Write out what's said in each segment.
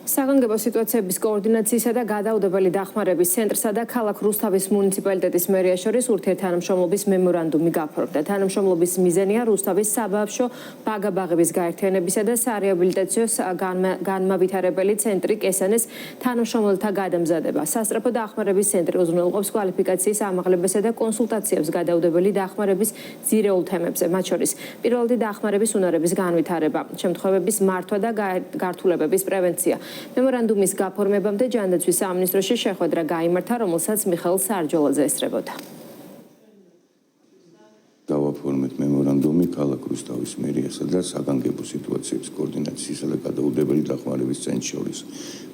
საგანგებო სიტუაციების კოორდინაციისა და გადაუდებელი დახმარების ცენტრსა და ქალაქ რუსთავის მუნიციპალიტეტის მერია შორის ურთიერთთანამშრომლობის მემორანდუმი გაფორმდა. თანამშრომლობის მიზანია რუსთავის საბავშვო ბაგა-ბაღების გაერთიანებისა და სარეაბილიტაციო განმავითარებელი ცენტრი კესანეს თანამშრომელთა გადამზადება. სასწრაფო დახმარების ცენტრი უზრუნველყოფს კვალიფიკაციის ამაღლებასა და კონსულტაციებს გადაუდებელი დახმარების ძირეულ თემებზე, მათ შორის პირველადი დახმარების უნარების განვითარება, შემთხვევების მართვა და გართულებების პრევენცია. მემორანდუმის გაფორმებამდე ჯანდაცვის სამინისტროში შეხვედრა გაიმართა, რომელსაც მიხეილ სარჯოლაძე ესწრებოდა. გავაფორმეთ მემორანდუმი ქალაქ რუსთავის მერიასა და საგანგებო სიტუაციების კოორდინაციისა და გადაუდებელი დახმარების ცენტრს შორის.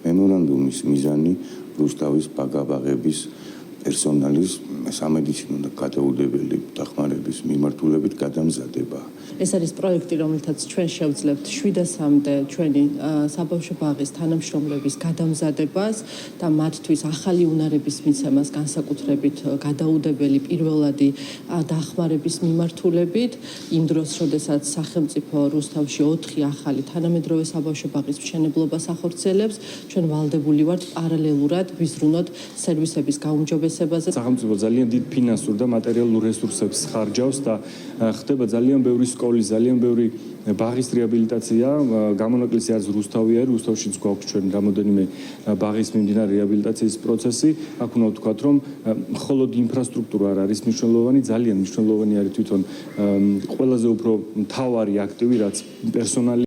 მემორანდუმის მიზანი რუსთავის ბაგა-ბაღების პერსონალის სამედიცინო და გადაუდებელი დახმარების მიმართულებით გადამზადება. ეს არის პროექტი, რომელთაც ჩვენ შევძლებთ 700-მდე ჩვენი საბავშვო ბაღის თანამშრომლების გადამზადებას და მათთვის ახალი უნარების მიცემას, განსაკუთრებით გადაუდებელი პირველადი დახმარების მიმართულებით, იმ დროს, როდესაც სახელმწიფო რუსთავში 4 ახალი თანამედროვე საბავშვო ბაღის მშენებლობას ახორციელებს, ჩვენ ვალდებული ვართ პარალელურად ვიზრუნოთ სერვისების გაუმჯობესებაზე. სახელმწიფო ძალიან დიდ ფინანსურ და მატერიალურ რესურსებს ხარჯავს და ხდება ძალიან ბევრი სკოლის, ძალიან ბევრი ბაღის რეაბილიტაცია, გამონაკლისი არის რუსთავი არის, რუსთავშიც გვაქვს ჩვენ რამოდენიმე ბაღის მიმდინარე რეაბილიტაციის პროცესი. აქ უნდა ვთქვათ, რომ მხოლოდ ინფრასტრუქტურა არ არის მნიშვნელოვანი, ძალიან მნიშვნელოვანი არის თვითონ ყველაზე უფრო მთავარი აქტივი, რაც პერსონალი